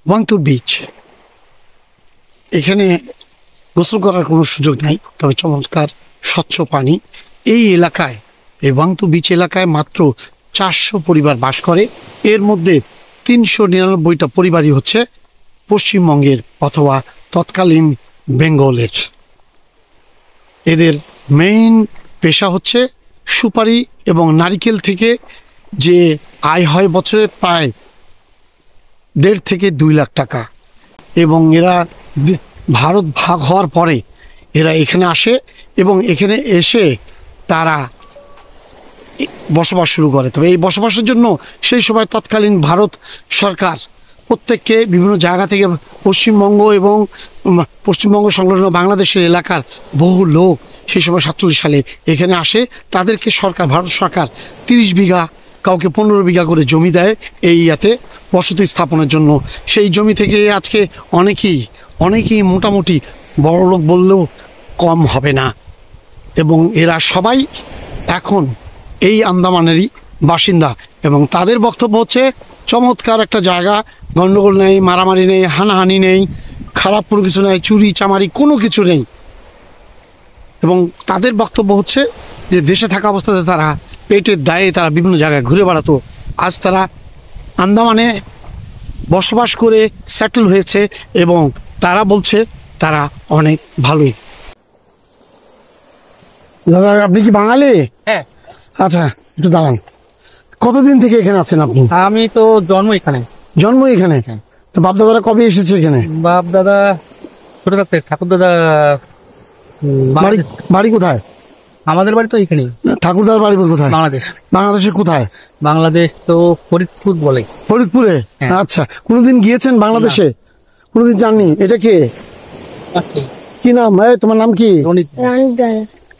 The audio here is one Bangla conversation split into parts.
ওয়াংথু বিচ, এখানে গোসল করার কোনো সুযোগ নাই, তবে চমৎকার স্বচ্ছ পানি। এই এলাকায়, এই ওয়াংথু বিচ এলাকায় মাত্র 400 পরিবার বাস করে। এর মধ্যে 399টা পরিবারই হচ্ছে পশ্চিমবঙ্গের অথবা তৎকালীন বেঙ্গলের। এদের মেইন পেশা হচ্ছে সুপারি এবং নারিকেল থেকে যে আয় হয় বছরে প্রায় 1.5 থেকে 2 লাখ টাকা। এবং এরা ভারত ভাগ হওয়ার পরে এরা এখানে আসে এবং এখানে এসে তারা বসবাস শুরু করে। তবে এই বসবাসের জন্য সেই সময় তৎকালীন ভারত সরকার প্রত্যেককে বিভিন্ন জায়গা থেকে পশ্চিমবঙ্গ এবং পশ্চিমবঙ্গ সংলগ্ন বাংলাদেশের এলাকার বহু লোক সেই সময় 47 সালে এখানে আসে। তাদেরকে সরকার, ভারত সরকার 30 বিঘা, কাউকে 15 বিঘা করে জমি দেয় এই ইয়াতে বসতি স্থাপনের জন্য। সেই জমি থেকে আজকে অনেকেই মোটামুটি বড়লোক বললেও কম হবে না। এবং এরা সবাই এখন এই আন্দামানেরই বাসিন্দা এবং তাদের বক্তব্য হচ্ছে চমৎকার একটা জায়গা, গণ্ডগোল নেই, মারামারি নেই, হানাহানি নেই, খারাপ কোনো কিছু নেই, চুরি চামারি কোনো কিছু নেই। এবং তাদের বক্তব্য হচ্ছে যে দেশে থাকা অবস্থাতে তারা পেটের দায়ে তারা বিভিন্ন জায়গায় ঘুরে বেড়াতো, আজ তারা আন্দামানে বসবাস করে সেটেল হয়েছে এবং তারা বলছে তারা অনেক ভালোই। দাদা, আপনি কি বাঙালি? হ্যাঁ। আচ্ছা, একটু দাঁড়ান। কতদিন থেকে এখানে আছেন আপনি? আমি তো জন্ম এখানে। জন্ম এখানে? তো বাপ দাদারা কবে এসেছে এখানে? বাপ দাদা ছোট থাকতে, ঠাকুর দাদা। বাড়ি কোথায়? আমাদের বাড়ি তো এখানে। ঠাকুরদার বাড়ি কোথায়? বাংলাদেশ। বাংলাদেশে কোথায়? বাংলাদেশ তো ফরিদপুর বলে। ফরিদপুরে? আচ্ছা, কোনোদিন গিয়েছেন বাংলাদেশে? কোনোদিন যাননি? এটা কে, কি নাম? তোমার নাম কি? রনিত।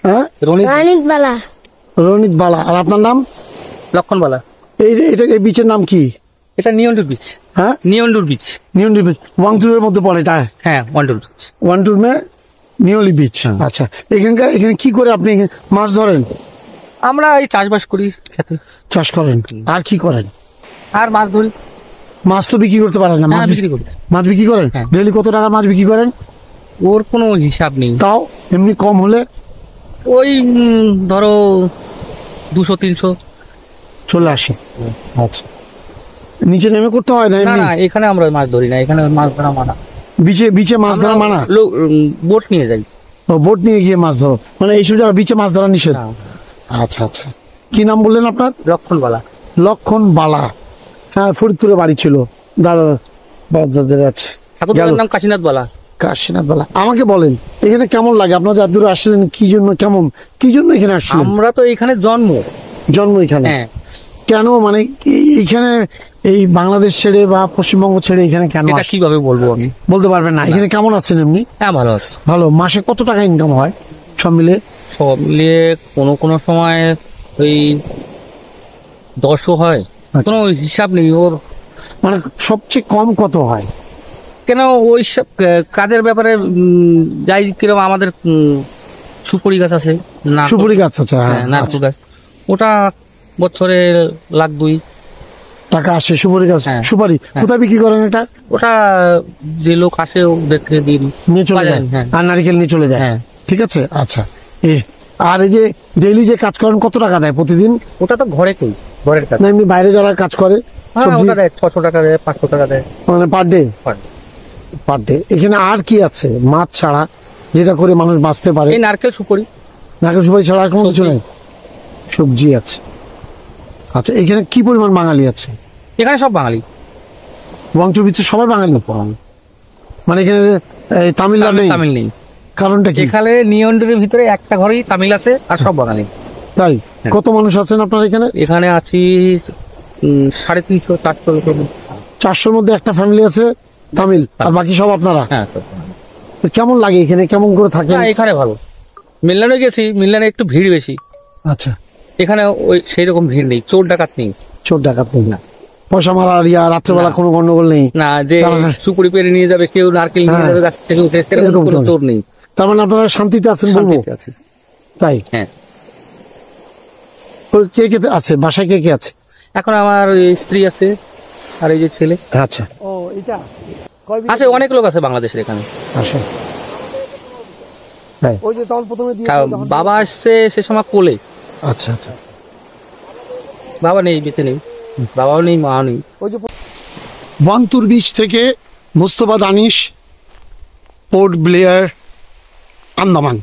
হ্যাঁ, রনিত বালা। রনিত বালা। আর আপনার নাম? লক্ষণ বালা। এই বিচের নাম কি? এটা নিয়ন্ডুর বিচ। হ্যাঁ, নিয়ন্ডুর বিচ। নিয়ন্ডুর বিচ ওয়াংথুর মধ্যে পড়ে এটা? হ্যাঁ, ওয়ান্ডুর বিচ। ওয়াংথুর মে নিয়লি বিচ। আচ্ছা, এখানে কি করে আপনি মাছ ধরেন? আমরা এই চাষবাস করি, খেতে চাষ করেন। আর কি করেন? আর মাছ ধরি। মাছ তো বিক্রি করতে পারেন না? মাছ বিক্রি করি। মাছ বিক্রি করেন? ডেইলি কত টাকার মাছ বিক্রি করেন? ওর কোনো হিসাব নেই। তাও এমনি কম হলে ওই ধরো 200-300 চলে আসে। আচ্ছা, নিচে নেমে করতে হয় না? না, এখানে আমরা মাছ ধরি না, এখানে মাছ ধরা মানা। বিচে মাছ ধরা মানা? বোট নিয়ে যাই। বোট নিয়ে গিয়ে মাছ ধরো, মানে এইসব জায়গায় বিচে মাছ ধরা নিষেধ? আচ্ছা আচ্ছা, কি নাম বললেন আপনার? লক্ষণ বালা। লক্ষণ বালা। হ্যাঁ, ফরিদপুরে বাড়ি ছিল দাদাদের। আছে। ঠাকুরদার নাম কাশীনাথ বালা। কাশীনাথ বালা। আমাকে বলেন, এখানে কেমন লাগে? আপনার যার দূরে আসছিলেন কি জন্য এখানে আসছিলেন? আমরা তো এখানে জন্ম এখানে। কেন, মানে এইখানে এই বাংলাদেশ ছেড়ে বা পশ্চিমবঙ্গ ছেড়ে এখানে কেন? এটা কিভাবে বলবো আমি? বলতে পারবেন না? এখানে কেমন আছেন এমনি? হ্যাঁ, ভালো আছে। ভালো। মাসে কত টাকা ইনকাম হয় সব মিলে? কোনো সময় ওই 10ও হয়, কোনো হিসাব নেই ওর। মানে সবচেয়ে কম কত হয়? কেন ওই সব কাজের ব্যাপারে যাই কিরকম, আমাদের সুপুরি গাছ আছে। সুপুরি গাছ আছে? নারকেল গাছ, ওটা বছরে 1,00,000-2 টাকা আসে। সুপারি গাছ, সুপারি কোথায় বিক্রি করেন এটা? ওটা যে লোক আসে ওদেরকে নিয়ে চলে যায়। আর নারিকেল নিয়ে চলে যায়। ঠিক আছে। আচ্ছা, আর এই যে ডেইলি যে কাজ করেন কত টাকা দেয় প্রতিদিন? ওটা তো ঘরের কাজ না, এমনি বাইরে যারা কাজ করে? ওটা দেয় 600 টাকা দেয়, 500 টাকা দেয়, মানে পার ডে। এখানে আর কি আছে মাছ ছাড়া, যেটা করে মানুষ বাঁচতে পারে? এই নারকেল সুপারি ছাড়া আর কোনো কিছু নেই? সবজি আছে। আচ্ছা, এখানে কি পরিমাণ বাঙালি আছে? এখানে সব বাঙালি। ওয়াংথু বিচে সবাই বাঙালি? মানে এখানে তামিল নেই? কারণটা কি? এখানে নিয়ন্ডুরের ভিতরে একটা ঘরেই তামিল আছে, আর সব বাঙালি। তাই? কত মানুষ আছেন আপনার এখানে? এখানে আছি 350-400। 400-র মধ্যে একটা ফ্যামিলি আছে তামিল, আর বাকি সব আপনারা? হ্যাঁ। কেমন লাগে এখানে? কেমন করে থাকেন? এখানে ভালো। মিল্লানে গেছি, মিল্লানে একটু ভিড় বেশি। আচ্ছা, এখানে ওই সেই রকম ভিড় নেই, চোর ডাকাত নেই। না, পয়সা মারা রাত্রেবেলা কোনো গন্ডগোল নেই? না, যে সুপুরি পেরে নিয়ে যাবে কেউ, নারকেল নিয়ে যাবে গাছ থেকে উঠে, এরকম কোনো চোর নেই। তার মানে আপনারা শান্তিতে আছেন বলবো? তাই? হ্যাঁ। কে কে আছে বাসায়? কে কে আছে? এখন আমার স্ত্রী আছে আর এই যে ছেলে। আচ্ছা, এটা আছে, অনেক লোক আছে বাংলাদেশের এখানে। আসে ওই যে তখন প্রথমে বাবা আসছে সে সময় কোলে। আচ্ছা আচ্ছা। বাবা নেই, বেঁচে নেই, বাবাও নেই, মাও নেই। ওই যে বান্তুর বিচ থেকে মোস্তফা দানিশ, পোর্ট ব্লেয়ার, আন্দামান।